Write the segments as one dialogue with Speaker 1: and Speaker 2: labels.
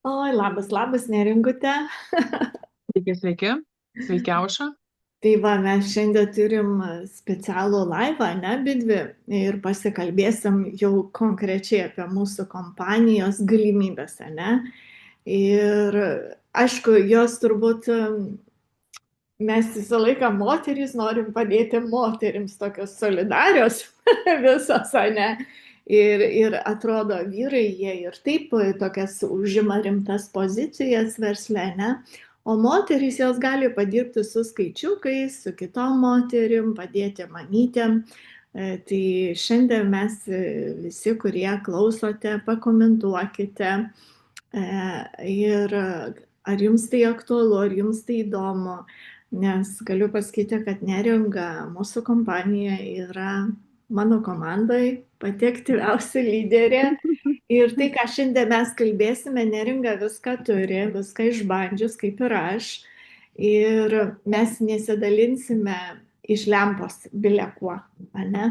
Speaker 1: Oi, labas, neringute.
Speaker 2: Sveiki, sveiki. Sveiki, Aušra.
Speaker 1: Tai va, mes šiandien turim specialų laivą, ne, abidvi, ir pasikalbėsim jau konkrečiai apie mūsų kompanijos galimybės, ne. Ir aišku, jos turbūt mes visą laiką moterys norim padėti moterims tokios solidarios visos, ne. Ir atrodo, vyrai jie ir taip tokias užima rimtas pozicijas versle, ne. O moterys jos gali padirbti su skaičiukais, su kitom moterim, padėti mamytėm. Tai šiandien mes visi, kurie klausote, pakomentuokite. Ir ar jums tai aktualu, ar jums tai įdomu, nes galiu pasakyti, kad Neringa mūsų kompanija yra mano komandai pati aktyviausia lyderė. Ir tai, ką šiandien mes kalbėsime, Neringa viską turi, viską išbandžius, kaip ir aš. Ir mes nesidalinsime iš lempos bile kuo, ne?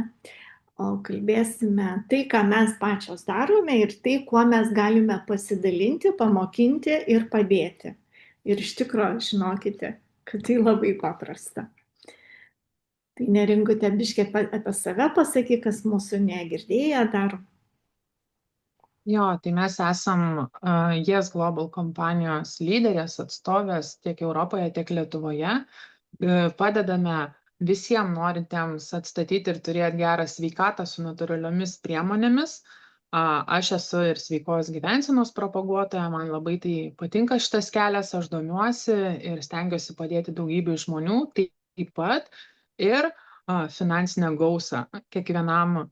Speaker 1: O kalbėsime tai, ką mes pačios darome ir tai, kuo mes galime pasidalinti, pamokinti ir padėti. Ir iš tikrųjų, žinokite, kad tai labai paprasta. Tai neringute biškė apie save pasakyk, kas mūsų negirdėjo dar.
Speaker 2: Jo, tai mes esam Yes Global kompanijos lyderės, atstovės tiek Europoje, tiek Lietuvoje. Padedame visiems norintiems atstatyti ir turėti gerą sveikatą su natūraliomis priemonėmis. Aš esu ir sveikos gyvensenos propaguotoja, man labai tai patinka šitas kelias, aš domiuosi ir stengiuosi padėti daugybei žmonių, taip pat ir finansinę gausą kiekvienam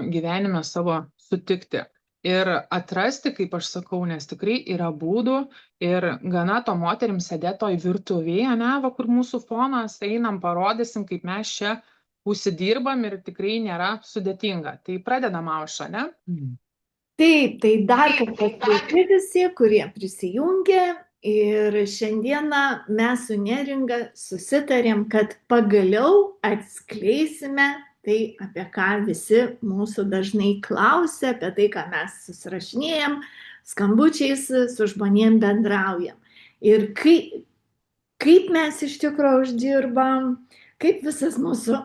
Speaker 2: gyvenime savo sutikti. Ir atrasti, kaip aš sakau, nes tikrai yra būdų ir gana to moterim sėdėti toj virtuvėje, ne, va, kur mūsų fonas, einam, parodysim, kaip mes čia užsidirbam ir tikrai nėra sudėtinga. Tai pradedam, Aušra, ne?
Speaker 1: Taip, tai dar kartą sveiki visi, kurie prisijungė. Ir šiandieną mes su Neringa susitarėm, kad pagaliau atskleisime tai, apie ką visi mūsų dažnai klausia, apie tai, ką mes susirašinėjom, skambučiais su žmonėm bendraujam. Ir kaip mes iš tikrųjų uždirbam, kaip visas mūsų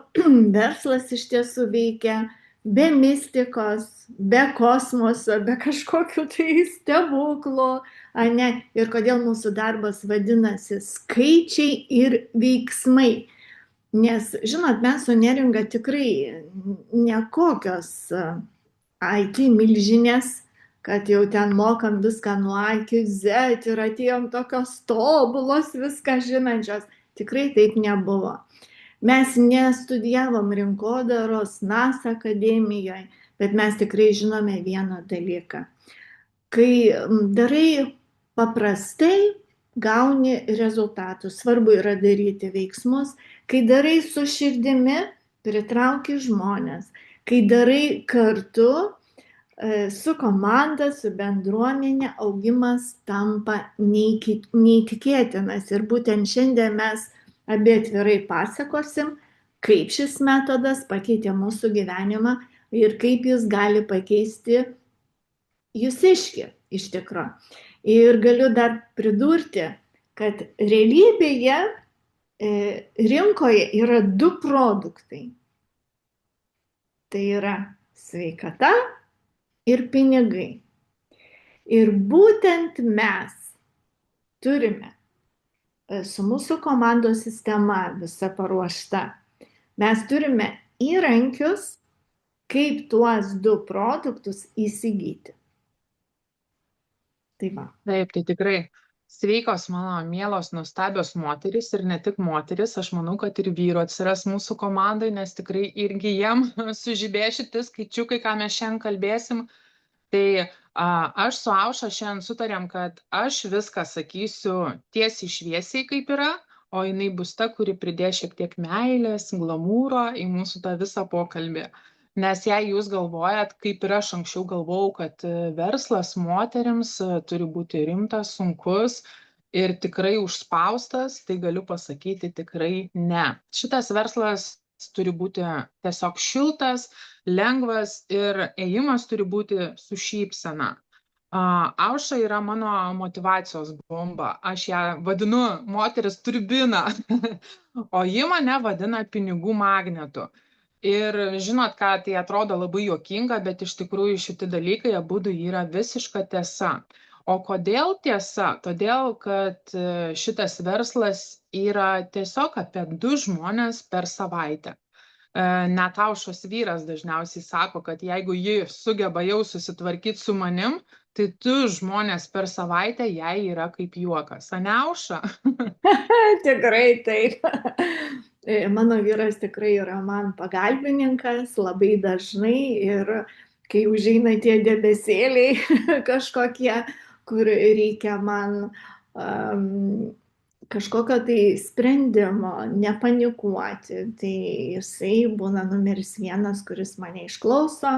Speaker 1: verslas iš tiesų veikia, be mistikos, be kosmoso, be kažkokių tai stebuklų, ne, ir kodėl mūsų darbas vadinasi skaičiai ir veiksmai. Nes, žinot, mes su Neringa tikrai nekokios IT milžinės, kad jau ten mokam viską nuo A iki Z ir atėjom tokios tobulos, viską žinančios. Tikrai taip nebuvo. Mes nestudijavom rinkodaros NASA akademijoje, bet mes tikrai žinome vieną dalyką. Kai darai paprastai, gauni rezultatus. Svarbu yra daryti veiksmus. Kai darai su širdimi, pritrauki žmonės. Kai darai kartu su komanda, su bendruomenė, augimas tampa neįtikėtinas. Ir būtent šiandien mes abi atvirai pasakosim, kaip šis metodas pakeitė mūsų gyvenimą ir kaip jis gali pakeisti jūsiškį iš tikro. Ir galiu dar pridurti, kad realybėje rinkoje yra du produktai. Tai yra sveikata ir pinigai. Ir būtent mes turime su mūsų komandos sistema visa paruošta. Mes turime įrankius, kaip tuos du produktus įsigyti. Tai va.
Speaker 2: Taip, tai tikrai sveikos mano mielos, nuostabios moterys ir ne tik moterys, aš manau, kad ir vyrų atsiras mūsų komandai, nes tikrai irgi jiem sužibės šitie skaičiukai, ką mes šiandien kalbėsim. Tai aš su Aušra šiandien sutarėm, kad aš viską sakysiu tiesiai šviesiai, kaip yra, o jinai bus ta, kuri pridės šiek tiek meilės, glamūro į mūsų tą visą pokalbį. Nes jei jūs galvojat, kaip ir aš anksčiau galvojau, kad verslas moteriams turi būti rimtas, sunkus ir tikrai užspaustas, tai galiu pasakyti tikrai ne. Šitas verslas turi būti tiesiog šiltas, lengvas ir ėjimas turi būti su šypsena. Aušra yra mano motyvacijos bomba. Aš ją vadinu moteris turbina, o ji mane vadina pinigų magnetu. Ir žinot ką, tai atrodo labai juokinga, bet iš tikrųjų šitie dalykai abudu yra visiška tiesa. O kodėl tiesa? Todėl, kad šitas verslas yra tiesiog apie 2 žmonės per savaitę. Net Aušros vyras dažniausiai sako, kad jeigu ji sugeba jau susitvarkyti su manim, tai 2 žmonės per savaitę jai yra kaip juokas. Ane, Aušra?
Speaker 1: Tikrai taip. Mano vyras tikrai yra man pagalbininkas labai dažnai ir kai užeina tie debesėliai kažkokie, kur reikia man kažkokio tai sprendimo, nepanikuoti, tai jisai būna numeris 1, kuris mane išklauso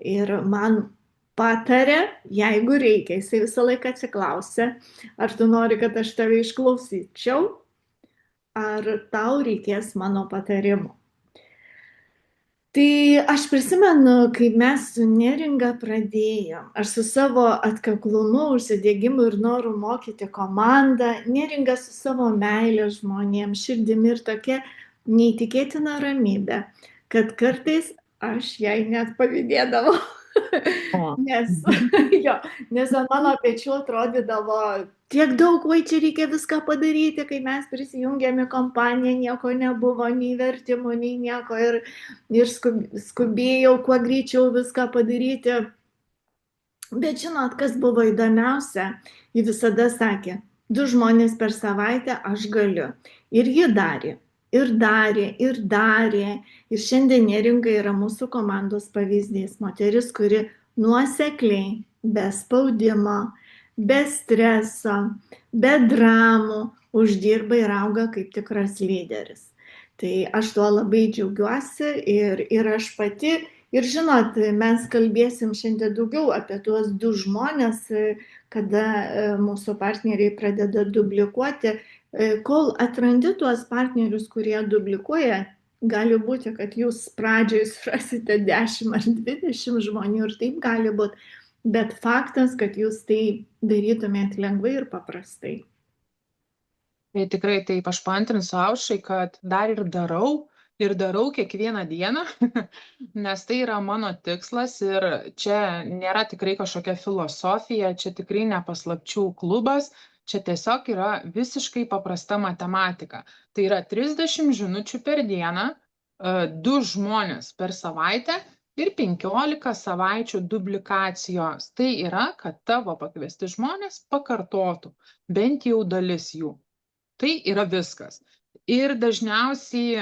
Speaker 1: ir man patarė, jeigu reikia. Jisai visą laiką atsiklausia, ar tu nori, kad aš tave išklausyčiau, ar tau reikės mano patarimo. Tai aš prisimenu, kai mes su Neringa pradėjom, aš su savo atkaklumu, užsidėgymu ir noru mokyti komandą, Neringa su savo meilė žmonėms, širdimi ir tokia neįtikėtina ramybė, kad kartais aš jai net pavydėdavau. Nes ant mano pečių atrodydavo tiek daug, vai čia reikia viską padaryti, kai mes prisijungėme kompaniją, nieko nebuvo, nei vertimų, nei nieko ir skubėjau kuo greičiau viską padaryti. Bet žinot, kas buvo įdomiausia, ji visada sakė, 2 žmonės per savaitę aš galiu. Ir ji darė. Ir darė, ir darė. Ir šiandien Neringa yra mūsų komandos pavyzdys. Moteris, kuri nuosekliai, be spaudimo, be streso, be dramų uždirba ir auga kaip tikras lyderis. Tai aš tuo labai džiaugiuosi ir aš pati. Ir žinot, mes kalbėsim šiandien daugiau apie tuos 2 žmonės, kada mūsų partneriai pradeda dublikuoti. Kol atrandi tuos partnerius, kurie dublikuoja, gali būti, kad jūs pradžioj surasite 10 ar 20 žmonių ir taip gali būti, bet faktas, kad jūs tai darytumėt lengvai ir paprastai.
Speaker 2: Tai tikrai taip, aš paantrinsiu Aušrai, kad dar ir darau kiekvieną dieną, nes tai yra mano tikslas ir čia nėra tikrai kažkokia filosofija, čia tikrai ne paslapčių klubas, čia tiesiog yra visiškai paprasta matematika. Tai yra 30 žinučių per dieną, 2 žmonės per savaitę ir 15 savaičių dublikacijos. Tai yra, kad tavo pakviesti žmonės pakartotų bent jau dalis jų. Tai yra viskas. Ir dažniausiai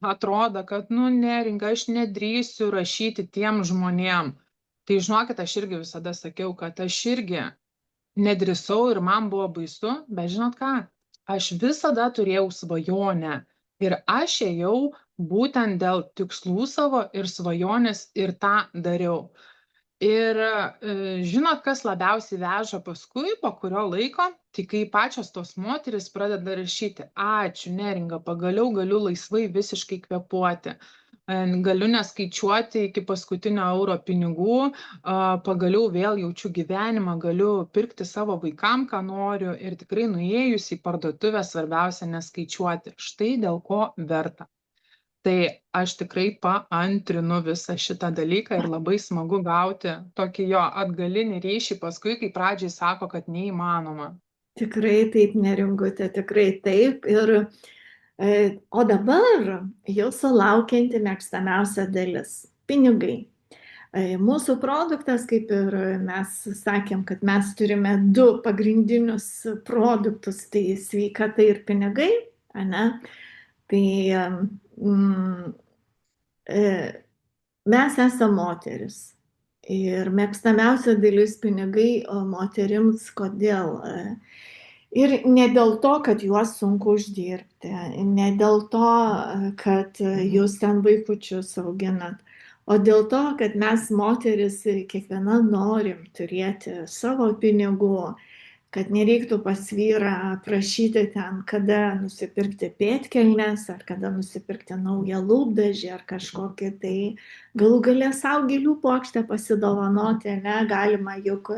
Speaker 2: atrodo, kad, Neringa, aš nedrįsiu rašyti tiem žmonėm. Tai žinokit, aš irgi visada sakiau, kad aš irgi nedrįsau ir man buvo baisu, bet žinot ką, aš visada turėjau svajonę ir aš ėjau būtent dėl tikslų savo ir svajonės ir tą dariau. Ir žinot, kas labiausiai veža paskui, po kurio laiko, tai kai pačios tos moteris pradeda rašyti, ačiū Neringa, pagaliau galiu laisvai visiškai kvėpuoti, galiu neskaičiuoti iki paskutinio euro pinigų, pagaliau vėl jaučiu gyvenimą, galiu pirkti savo vaikam, ką noriu ir tikrai nuėjus į parduotuvę svarbiausia neskaičiuoti. Štai dėl ko verta. Tai aš tikrai paantrinu visą šitą dalyką ir labai smagu gauti tokį jo atgalinį ryšį paskui, kai pradžiai sako, kad neįmanoma.
Speaker 1: Tikrai taip, Neringute, tikrai taip. O dabar jūsų laukianti mėgstamiausia dalis - pinigai. Mūsų produktas, kaip ir mes sakėm, kad mes turime 2 pagrindinius produktus, tai sveikata ir pinigai, ane? Tai mes esame moteris ir mėgstamiausia dalis pinigai moterims, kodėl? Ir ne dėl to, kad juos sunku uždirbti, ne dėl to, kad jūs ten vaikučius auginat, o dėl to, kad mes moteris kiekviena norim turėti savo pinigų, kad nereiktų pas vyrą prašyti ten, kada nusipirkti pėdkelnes, ar kada nusipirkti naują lūpdažį, ar kažkokį tai galų galę savo gėlių puokštę pasidovanoti, ne, galima, juk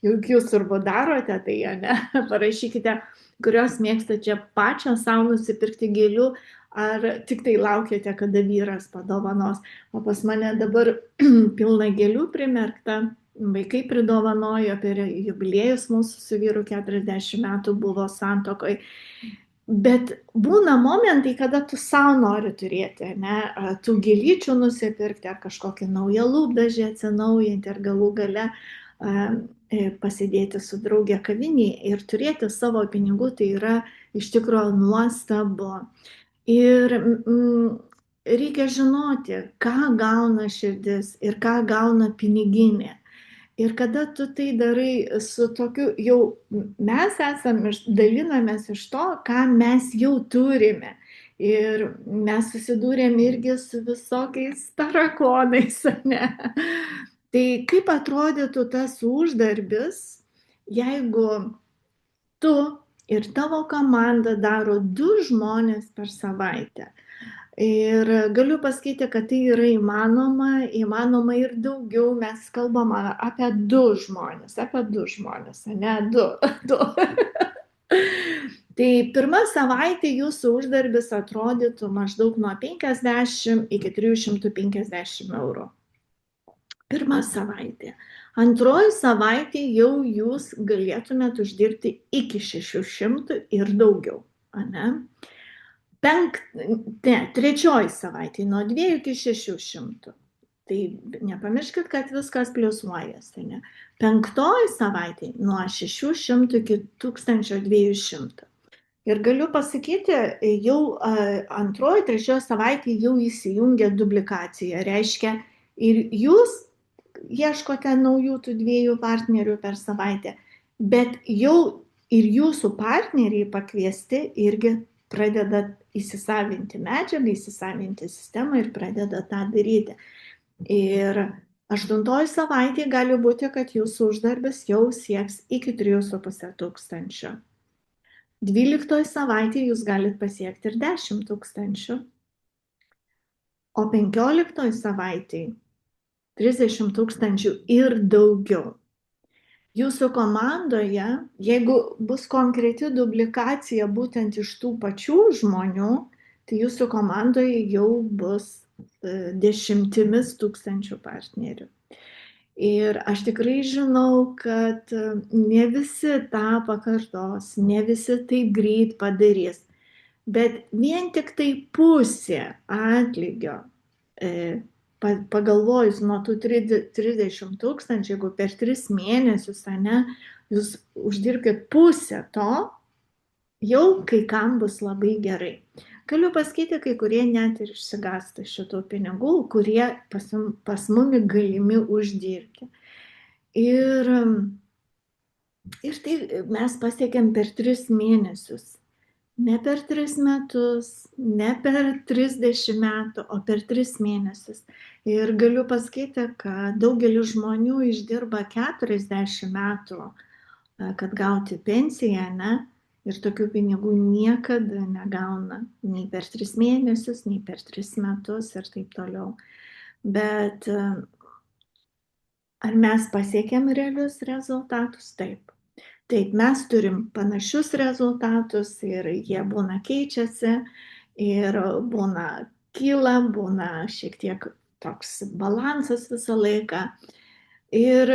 Speaker 1: jūs turbūt darote tai, ne, parašykite, kurios mėgstate čia pačią savo nusipirkti gėlių, ar tik tai laukiate, kada vyras padovanos. O pas mane dabar pilna gėlių primerkta. Vaikai pridovanojo per jubiliejus, mūsų su vyru 40 metų buvo santuokoj. Bet būna momentai, kada tu savo nori turėti, ne, tų gėlyčių nusipirkti, ar kažkokį naują lūpdažį atsinaujinti, ar galų gale pasidėti su draugė kavinėje ir turėti savo pinigų, tai yra iš tikrųjų nuostabu. Ir reikia žinoti, ką gauna širdis ir ką gauna piniginė. Ir kada tu tai darai su tokiu, jau mes dalinamės iš to, ką mes jau turime. Ir mes susidūrėm irgi su visokiais tarakonais, ne? Tai kaip atrodytų tas uždarbis, jeigu tu ir tavo komanda daro 2 žmonės per savaitę. Ir galiu pasakyti, kad tai yra įmanoma ir daugiau, mes kalbam apie 2 žmonės, ne 2. Tai pirmą savaitę jūsų uždarbis atrodytų maždaug nuo 50 iki 350 eurų. Pirmą savaitę. Antroji savaitė jau jūs galėtumėt uždirbti iki 600 ir daugiau, ne? Trečioji savaitė nuo 2 iki 600. Tai nepamirškit, kad viskas pliusuojasi, ne? Penktoji savaitė nuo 600 iki 1200. Ir galiu pasakyti, jau antroji, trečioji savaitė jau įsijungia duplikacija. Reiškia, ir jūs ieškote naujų tų 2 partnerių per savaitę, bet jau ir jūsų partneriai pakviesti irgi pradeda įsisavinti medžiagą, įsisavinti sistemą ir pradeda tą daryti. Ir 8 savaitė gali būti, kad jūsų uždarbis jau sieks iki 3,5 tūkstančio. 12 savaitė jūs galite pasiekti ir 10 tūkstančių. O 15 savaitė 30 tūkstančių ir daugiau. Jūsų komandoje, jeigu bus konkreti duplikacija būtent iš tų pačių žmonių, tai jūsų komandoje jau bus 10 tūkstančių partnerių. Ir aš tikrai žinau, kad ne visi tą pakartos, ne visi taip greit padarys, bet vien tik tai pusė atlygio, pagalvojus nuo tų 30 tūkstančių, jeigu per 3 mėnesius, ne, jūs uždirbkite pusę to, jau kai kam bus labai gerai. Galiu pasakyti, kai kurie net ir išsigąsta šitų pinigų, kurie pas mumi galimi uždirbti. Ir tai mes pasiekėm per 3 mėnesius. Ne per 3 metus, ne per 30 metų, o per 3 mėnesius. Ir galiu pasakyti, kad daugelis žmonių išdirba 40 metų, kad gauti pensiją, ne? Ir tokių pinigų niekada negauna, nei per 3 mėnesius, nei per 3 metus ir taip toliau. Bet ar mes pasiekėm realius rezultatus? Taip. Taip, mes turim panašius rezultatus ir jie būna keičiasi ir būna kyla, būna šiek tiek toks balansas visą laiką. Ir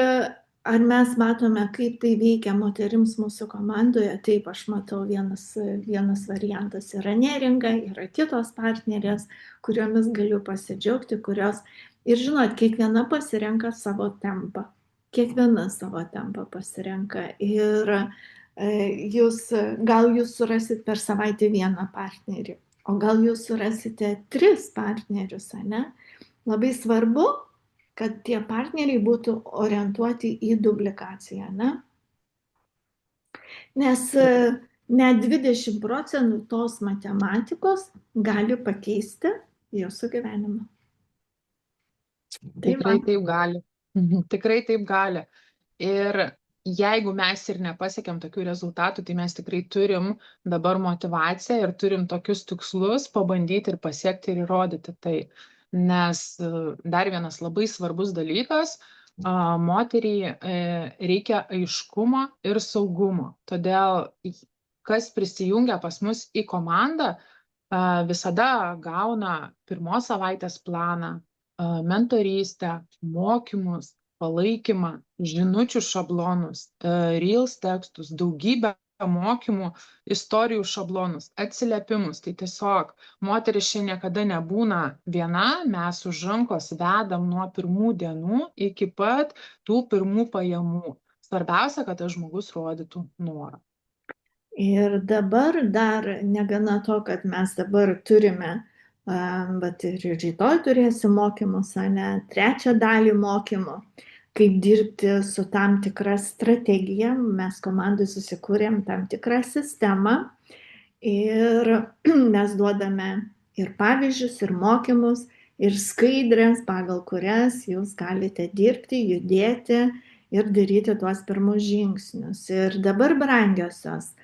Speaker 1: ar mes matome, kaip tai veikia moterims mūsų komandoje? Taip, aš matau, vienas variantas yra neringa, yra kitos partnerės, kuriomis galiu pasidžiaugti, kurios, ir žinot, kiekviena pasirenka savo tempą. Kiekviena savo tempą pasirenka ir gal jūs surasit per savaitę 1 partnerį, o gal jūs surasite 3 partnerius, ne? Labai svarbu, kad tie partneriai būtų orientuoti į duplikaciją, ne? Nes net 20% tos matematikos gali pakeisti jūsų gyvenimą.
Speaker 2: Tikrai taip gali. Tikrai taip gali. Ir jeigu mes ir nepasiekėm tokių rezultatų, tai mes tikrai turim dabar motivaciją ir turim tokius tikslus pabandyti ir pasiekti ir įrodyti tai. Nes dar vienas labai svarbus dalykas, moteriai reikia aiškumo ir saugumo. Todėl, kas prisijungia pas mus į komandą, visada gauna pirmos savaitės planą, mentorystę, mokymus, palaikymą, žinučių šablonus, reels tekstus, daugybę mokymų, istorijų šablonus, atsiliepimus. Tai tiesiog moteris čia niekada nebūna viena, mes už rankos vedam nuo pirmų dienų iki pat tų pirmų pajamų. Svarbiausia, kad tas žmogus rodytų norą.
Speaker 1: Ir dabar dar negana to, kad mes dabar turime, bet ir rytoj turėsim mokymus, ne, trečią dalį mokymų, kaip dirbti su tam tikra strategija. Mes komandai susikūrėm tam tikrą sistemą ir mes duodame ir pavyzdžius, ir mokymus, ir skaidrės, pagal kurias jūs galite dirbti, judėti ir daryti tuos pirmus žingsnius. Ir dabar, brangiosios,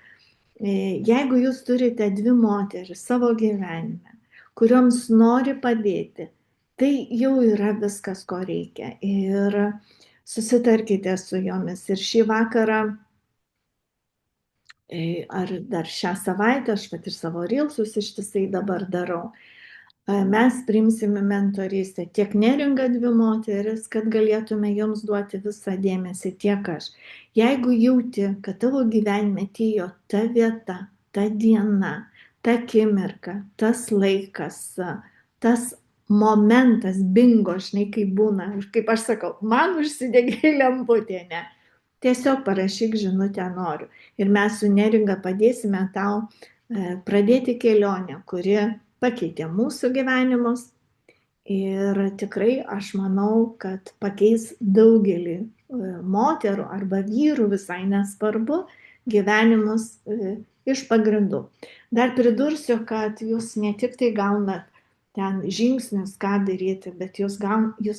Speaker 1: jeigu jūs turite dvi moteris savo gyvenime, kurioms nori padėti, tai jau yra viskas, ko reikia. Ir susitarkite su jomis. Ir šį vakarą, ar dar šią savaitę, aš pat ir savo reelsus ištisai dabar darau, mes priimsime mentorystę tiek Neringa dvi moteris, kad galėtume joms duoti visą dėmesį, tiek aš. Jeigu jauti, kad tavo gyvenime atėjo ta vieta, ta diena, ta akimirka, tas laikas, tas momentas, bingo, žinai, kaip būna, kaip aš sakau, man užsidegė lemputė, ne. Tiesiog parašyk žinutę noriu. Ir mes su Neringa padėsime tau pradėti kelionę, kuri pakeitė mūsų gyvenimus ir tikrai aš manau, kad pakeis daugelį moterų arba vyrų, visai nesvarbu, gyvenimus iš pagrindų. Dar pridursiu, kad jūs ne tik tai gaunat ten žingsnius, ką daryti, bet jūs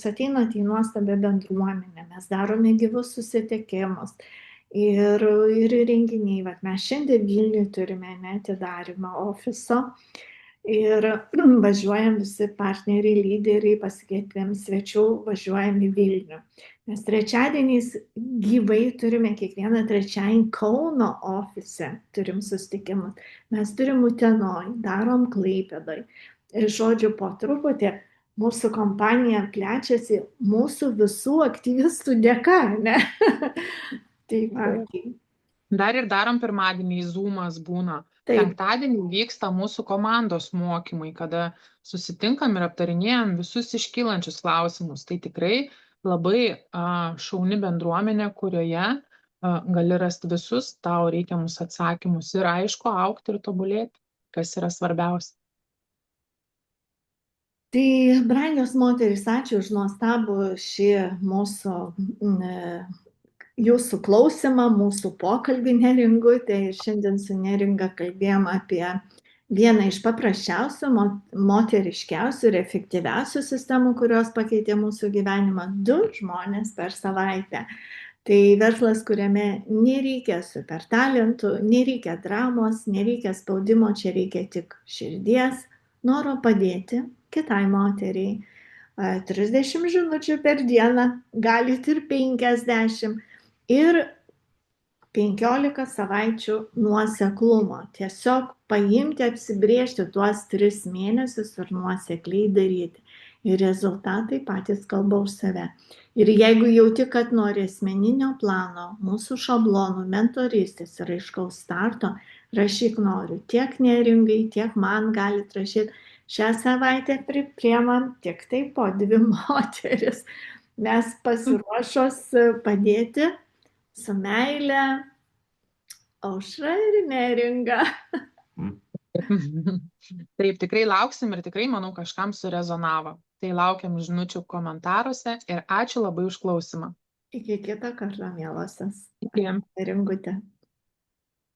Speaker 1: ateinat į nuostabią bendruomenę, mes darome gyvus susitikimus ir renginiai. Vat mes šiandien Vilniuje turime atidarymą ofiso. Ir važiuojam visi partneriai, lyderiai, pasikvietėm svečių, važiuojam į Vilnių. Mes trečiadieniais gyvai turime kiekvieną trečiadienį Kauno ofise, turim susitikimus. Mes turim Utenoj, darom Klaipėdoj. Ir žodžiu, po truputį mūsų kompanija plečiasi mūsų visų aktyvistų dėka, ne? Tai va.
Speaker 2: Dar ir darom pirmadienį, Zoomas būna.
Speaker 1: Taip.
Speaker 2: Penktadienį vyksta mūsų komandos mokymai, kada susitinkam ir aptarinėjam visus iškylančius klausimus. Tai tikrai labai šauni bendruomenė, kurioje gali rasti visus tau reikiamus atsakymus ir aišku, augti ir tobulėti, kas yra svarbiausia.
Speaker 1: Tai, brangios moterys, ačiū už nuostabų šį mūsų jūsų klausimą, mūsų pokalbį Neringutė. Ir šiandien su Neringa kalbėjom apie vieną iš paprasčiausių, moteriškiausių ir efektyviausių sistemų, kurios pakeitė mūsų gyvenimą, 2 žmonės per savaitę. Tai verslas, kuriame nereikia super talentų, nereikia dramos, nereikia spaudimo, čia reikia tik širdies, noro padėti kitai moteriai. 30 žinučių per dieną, galit ir 50. Ir 15 savaičių nuoseklumo. Tiesiog paimti, apsibrėžti tuos 3 mėnesius ir nuosekliai daryti. Ir rezultatai patys kalba už save. Ir jeigu jauti, kad nori asmeninio plano, mūsų šablonų, mentorystės ir aiškaus starto, rašyk noriu. Tiek Neringai, tiek man galit rašyti. Šią savaitę priimam tik tai po 2 moteris. Mes pasiruošos padėti su meile, Aušra ir Neringa.
Speaker 2: Taip, tikrai lauksim ir tikrai, manau, kažkam surezonavo. Tai laukiam žinučių komentaruose ir ačiū labai už klausimą.
Speaker 1: Iki kito karto, mielosios.
Speaker 2: Iki.
Speaker 1: Neringutė.